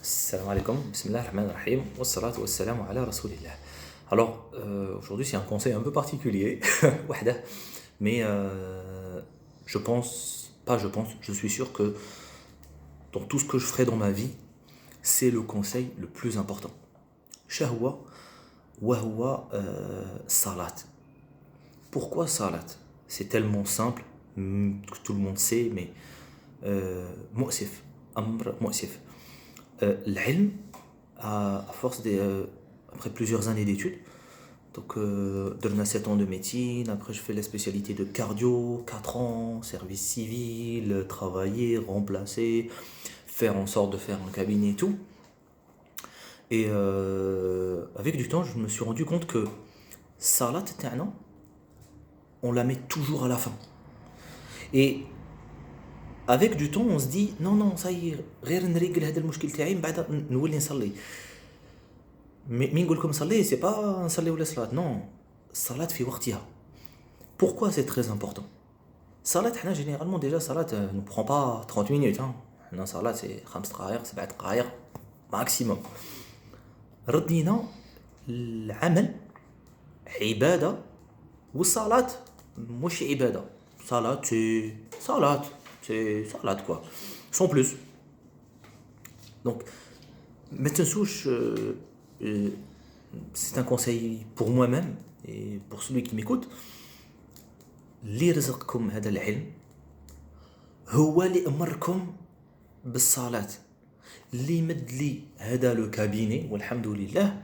Salam alaikum, bismillah ar-Rahman ar-Rahim, wa salatu wa salamu ala rasulillah. Alors, aujourd'hui c'est un conseil un peu particulier, wahda, mais je suis sûr que dans tout ce que je ferai dans ma vie, c'est le conseil le plus important. Shahwa wa huwa salat. Pourquoi salat? C'est tellement simple que tout le monde sait, mais mu'sif, amr mu'sif. L'ilm, à force après plusieurs années d'études, donc on a 7 ans de médecine, après je fais la spécialité de cardio, 4 ans, service civil, travailler, remplacer, faire en sorte de faire un cabinet et tout. Et avec du temps, je me suis rendu compte que Salat, on la met toujours à la fin. Et avec du temps, on se dit non, non, ça y est, غير نريقل هذا المشكل تاعي من بعد نولي نصلي. مين نقول لكم صلي, c'est pas نصلي ولا صلاة, non, الصلاة في وقتها. Pourquoi c'est très important? Salat, généralement déjà, Salat ne prend pas 30 minutes. Hein. Salat, c'est 5 دقائق, 7 دقائق maximum. ردينا العمل عبادة والصلاة مش عبادة. Salat, c'est Salat quoi, sans plus. Donc, maintenant, euh, c'est un conseil pour moi-même et pour celui qui m'écoute. اللي رزقكم هذا العلم هو اللي أمركم بالصلاة. اللي مد لي هذا لو كابيني والحمد لله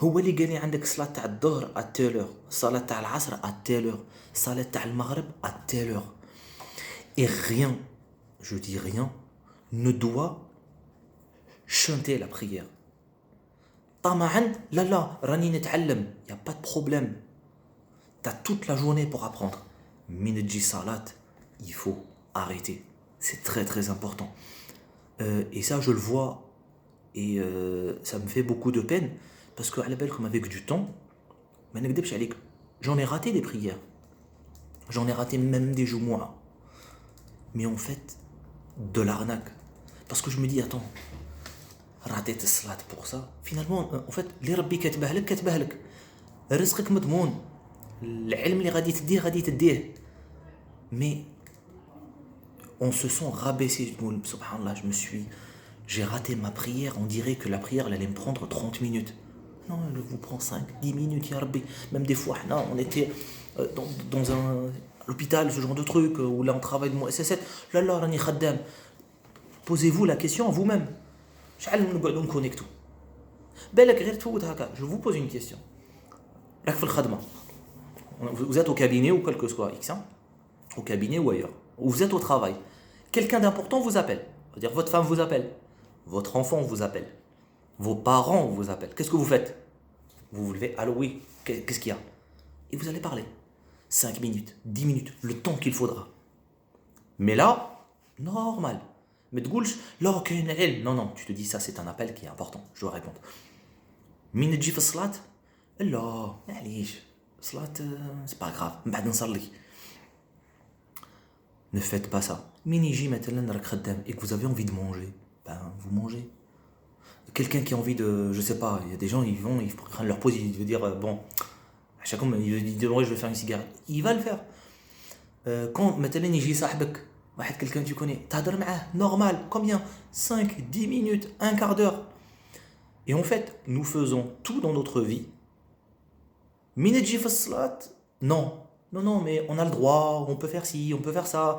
هو اللي قال لي عندك صلاة تاع الظهر اتيلور, صلاة تاع العصر اتيلور, صلاة تاع المغرب اتيلور. Et rien, je dis rien, ne doit chanter la prière. طمعا لا راني نتعلم, y a pas de problème. T'as toute la journée pour apprendre. Minadji Salat, il faut arrêter. C'est très très important. Et ça, je le vois. Et ça me fait beaucoup de peine. Parce que, à la belle, comme avec du temps, j'en ai raté des prières. J'en ai raté même des Jumu'ah. Mais en fait, de l'arnaque. Parce que je me dis, attends, rater tes salat pour ça. Finalement, en fait, les rabbi كتبه لك. رزقك مضمون. العلم اللي غادي تديه. Mais on se sent rabaissé. Subhanallah, j'ai raté ma prière. On dirait que la prière elle allait me prendre 30 minutes. Non, elle vous prend 5, 10 minutes, ya Rabbi. Même des fois, non, on était dans à l'hôpital, ce genre de truc, où là on travaille de moi. C'est là, rani khaddam. Posez-vous la question à vous-même. شحال نكونيكتو بالك غير تفوت هكا. Je vous pose une question. راك في الخدمه, vous êtes au cabinet ou quel que soit X, hein, au cabinet ou ailleurs, ou vous êtes au travail, quelqu'un d'important vous appelle, c'est-à-dire votre femme vous appelle, votre enfant vous appelle, vos parents vous appellent, qu'est-ce que vous faites? Vous vous levez, allô, oui, qu'est-ce qu'il y a? Et vous allez parler 5 minutes, 10 minutes, le temps qu'il faudra. Mais là, normal. Mais تقولش لا كاين علم, non, tu te dis ça c'est un appel qui est important, je dois répondre. من تجي في الصلاة لا معليش صلاة, c'est pas grave, من بعد نصلي. Ne faites pas ça. من يجي مثلا راك خدام et que vous avez envie de manger, ben vous mangez. Quelqu'un qui a envie de, je sais pas, il y a des gens ils prennent leur pause, ils veulent dire bon, à chaque fois ils disent je vais faire une cigarette, il va le faire. Quand مثلا يجي صاحبك واحد quelqu'un tu connais, تهضر معاه normal, combien, 5, 10 minutes, un quart d'heure. Et en fait, nous faisons tout dans notre vie. من تجي في الصلاة non, mais on a le droit, on peut faire ci, on peut faire ça.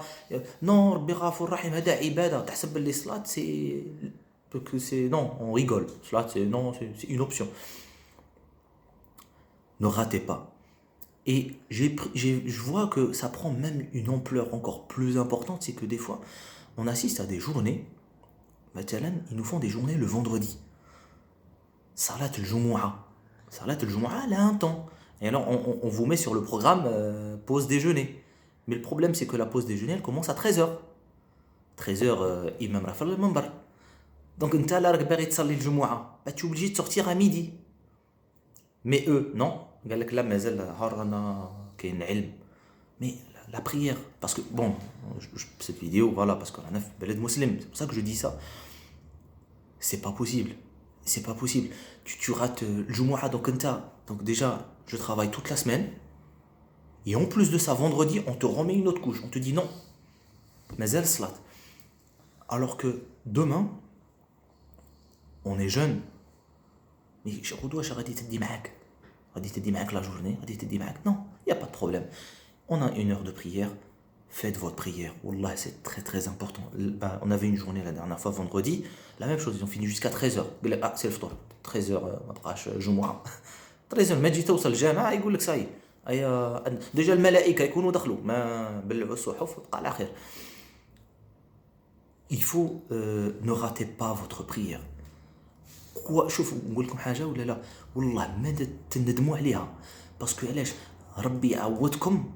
Non, ربي غفور رحيم, هذا عبادة, تحسب باللي صلاة c'est non, on rigole. Cela c'est une option. Ne ratez pas. Et je vois que ça prend même une ampleur encore plus importante, c'est que des fois on assiste à des journées, مثلا ils nous font des journées le vendredi. Salat al-Jumu'ah. Salat al-Jumu'ah, elle a un temps. Et alors, on vous met sur le programme pause déjeuner. Mais le problème, c'est que la pause déjeuner, elle commence à 13h. 13h, Imam Rafal al-Mambar. Donc, tu as باغي تصلي الجمعة, bah, tu es obligé de sortir à midi. Mais eux, non. قال لك لا مازال هار رانا كاين علم. Mais la prière, parce que, bon, cette vidéo, voilà, parce qu'on a 9 بلد مسلم, c'est pour ça que je dis ça. c'est pas possible. C'est pas possible. Tu rates le Jumu'ah, donc déjà, je travaille toute la semaine. Et en plus de ça, vendredi, on te remet une autre couche. On te dit non, mazal salat. Alors que demain, on est jeune. Mais je dois غادي تدي معاك. غادي تدي معاك la journée, غادي تدي معاك. Non, il n'y a pas de problème. On a une heure de prière. Faites votre prière. Wallah, c'est très très important. On avait une journée la dernière fois, vendredi. La même chose, ils ont fini jusqu'à 13h. Ah, c'est le ftour. 13h, ما بقاش جمعة. 13h, ما تجي توصل الجامعة يقول لك ساي. ديجا الملائكة يكونوا دخلوا. ما بلعوا الصحف بقى على خير. Il faut ne ratez pas votre prière. شوفوا نقول لكم حاجة ولا لا. والله ما تندموا عليها. باسكو علاش ربي يعوضكم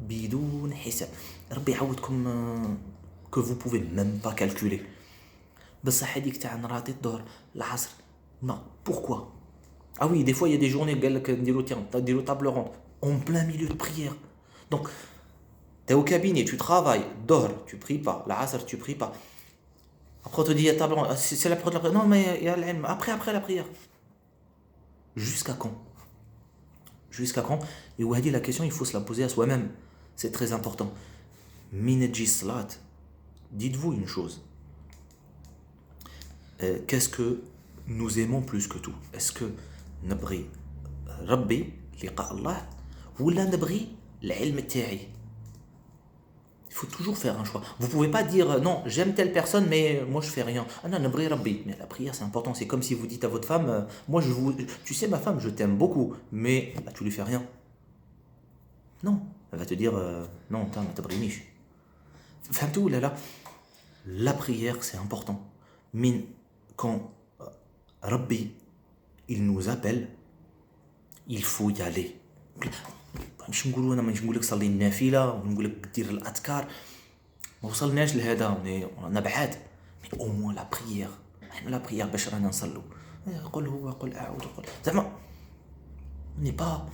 بدون حساب. ربي يعوضكم que vous pouvez même pas calculer. بصح هذيك تاع نراضي الظهر العصر. Non, pourquoi? Ah oui, des fois il y a des journées قال لك نديرو table ronde en plein milieu de prière. Donc t'es au cabinet, tu travailles, dehors, tu pries pas, l'asr tu pries pas. Après on te dit il y a table ronde, c'est la prière. Non mais il y a l'ilm après la prière. Jusqu'à quand? Jusqu'à quand? Et où a dit la question, il faut se la poser à soi-même. C'est très important. Minajis salat. Dites-vous une chose. Qu'est-ce que nous aimons plus que tout? Est-ce que nabri Rabbi, liqa Allah, ou la nabri l'ilm ta'i? Il faut toujours faire un choix. Vous pouvez pas dire non, j'aime telle personne, mais moi je fais rien. Ah non, nabri Rabbi. Mais la prière c'est important. C'est comme si vous dites à votre femme, moi tu sais ma femme, je t'aime beaucoup, mais bah, tu lui fais rien. Non, elle va te dire non, t'as ma tabrinish. Enfin tout là. La prière c'est important. Mais quand Rabbi il nous appelle, il faut y aller. مش نقولوا انا مش نقول لك صلي النافله ونقول لك دير الاذكار ما وصلناش لهذا انا بعاد او مو لا بريير احنا لا بريير باش رانا نصلوا قل هو قل اعوذ قل زعما ني با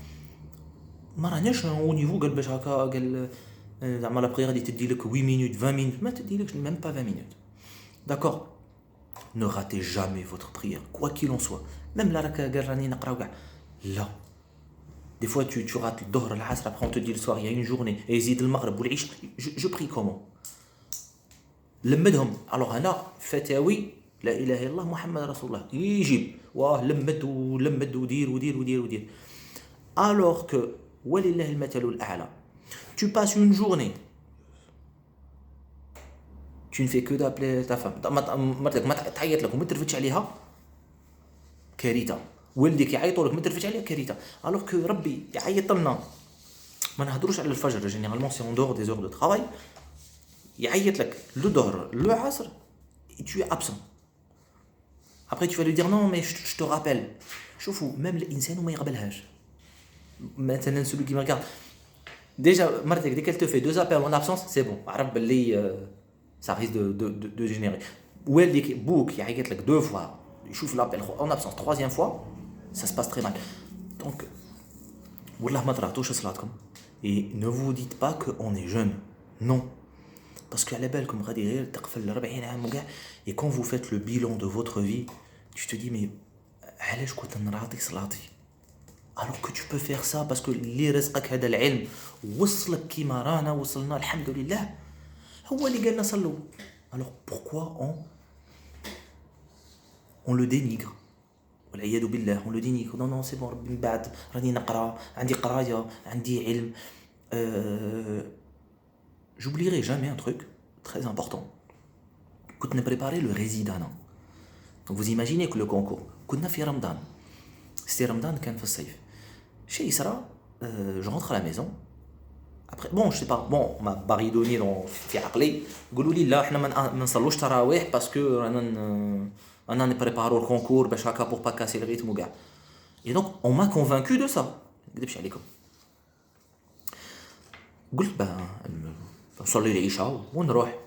ما راناش او نيفو قال باش هكا قال زعما لا بريير غادي تدي لك 8 minutes 20 minutes ما تدي لكش même pas 20 minutes. D'accord, ne ratez jamais votre prière quoi qu'il en soit. Même là قال راني نقراو كاع لا. Des fois, tu rates le Dohr, l'Asr, après on te dit le soir, il y a une journée, et Zid le Maghreb ou l'Isha, je prie comment? لمدهم. Alors, أنا فتاوي لا إله إلا الله محمد رسول الله يجيب واه لمد ودير. Alors que ولله المثل الأعلى, tu passes une journée, tu ne fais que d'appeler ta femme, مرتك ما تعيط لك وما ترفتش عليها كارثة. ولدك يعيطوا لك ما ترفتش عليه كارثه. الوغ كو ربي يعيط لنا ما نهضروش على الفجر جينيرالمون سي اون دور دي زور دو ترافاي يعيط لك لو ظهر لو عصر et tu es absent. Après tu vas lui dire non mais je te rappelle. شوفوا même الانسان ما يقبلهاش. مثلا celui qui me regarde déjà مرتك dès qu'elle te fait 2 appels en absence c'est bon عرف باللي ça risque de générer. ولدك بوك يعيط لك 2 fois يشوف l'appel en absence 3e fois ça se passe très mal. Donc, wallah ma tratouche salatkom. Et ne vous dites pas qu'on est jeune. Non. Parce qu'à la belle, comme Radir, et quand vous faites le bilan de votre vie, tu te dis, mais alors que tu peux faire ça parce que li rizqak hada al-ilm وصلك كيما رانا وصلنا الحمد لله هو اللي قالنا صلوا. Alors pourquoi on le dénigre? والعياذ بالله on le dénigre. Non c'est bon ربي من بعد راني نقرا عندي قرايه عندي علم. J'oublierai jamais un truc très important. كنت نبريباري le résidana. Donc vous imaginez que le concours كنا في رمضان. C'était رمضان كان في الصيف. Chez Isra, je rentre à la maison. Après, bon, je sais pas, bon, on m'a baridonné dans في عقلي. قالوا لي لا احنا ما نصلوش تراويح parce que انا نبريبارو الكونكور باش هكا pour pas casser le rythme وكاع. Et donc on m'a convaincu de ça. ما نكذبش عليكم. قلت نصلي العشاء ونروح.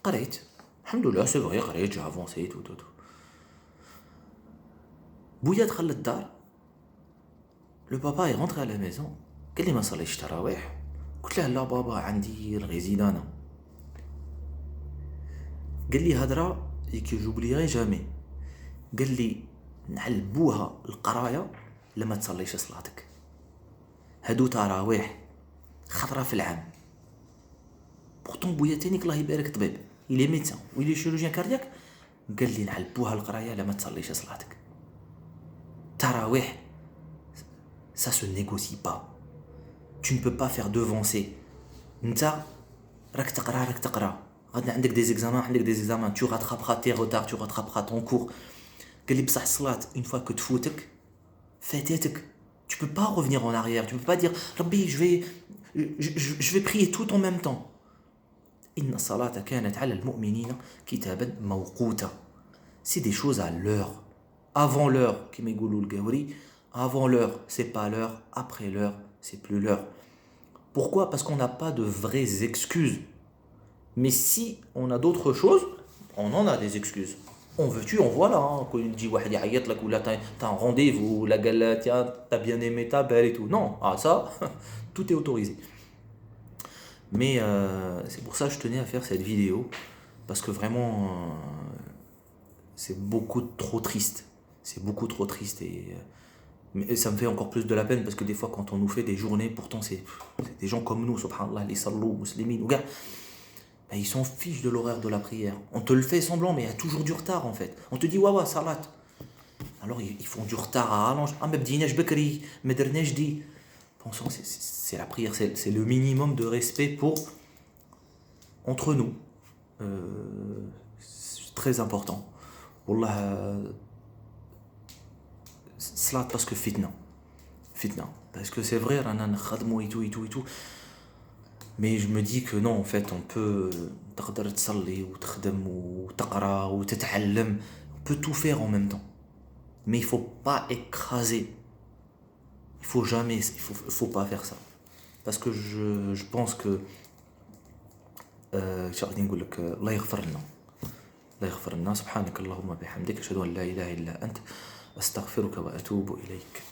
قريت الحمد لله سي فري قريت جا افونسيت و بويا دخل للدار. لو بابا est rentré à la maison. قال لي ما صليتش تراويح. قلت له لا بابا عندي الغيزيدانا. قال لي هضره et que j'oublierai jamais. قال لي نعلبوها القرايه لما تصليش صلاتك. هادو تراويح خطره في العام. pourtant بويا تانيك الله يبارك طبيب il est médecin ou il est chirurgien cardiaque. قال لي نعلبوها القرايه لما تصليش صلاتك. تراويح ça se négocie pas. Tu ne peux pas faire devancer. انت راك تقرا غادي عندك des examens tu rattraperas tes retards, tu rattraperas ton cours. قال لي بصح الصلاه une fois que تفوتك فاتتك. Tu peux pas revenir en arrière, tu peux pas dire ربي je vais prier tout en même temps. إن الصلاة كانت على المؤمنين كتابا موقوتا. C'est des choses à l'heure. Avant l'heure, كما يقولوا القاوري, avant l'heure, c'est pas l'heure, après l'heure, c'est plus l'heure. Pourquoi? Parce qu'on n'a pas de vraies excuses. Mais si on a d'autres choses, on en a des excuses. On veut tu, on voit là. Quand il dit واحد يعيط لك ولا t'as un rendez-vous, la gale, tiens, t'as bien aimé ta belle et tout. Non, ça, tout est autorisé. Mais c'est pour ça que je tenais à faire cette vidéo. Parce que vraiment, c'est beaucoup trop triste. C'est beaucoup trop triste mais ça me fait encore plus de la peine parce que des fois quand on nous fait des journées, pourtant c'est des gens comme nous, subhanallah, les sallou, muslimin, ou gars, ben, ils s'en fichent de l'horaire de la prière. On te le fait semblant, mais il y a toujours du retard en fait. On te dit ouais salat. Alors ils font du retard à rallonge. Ah mais bdinaj bakri, medernaj di. Pensons c'est la prière, c'est le minimum de respect pour entre nous. C'est très important. Wallah, salat parce que fitna. Parce que c'est vrai, rana khadmou et tout. Mais je me dis que non, en fait, on peut تقدر تصلي وتخدم وتقرا وتتعلم. On peut tout faire en même temps. Mais il faut pas écraser. Il faut pas faire ça. Parce que je pense que شغادي نقول لك الله يغفر لنا سبحانك اللهم بحمدك اشهد ان لا اله الا انت استغفرك واتوب اليك.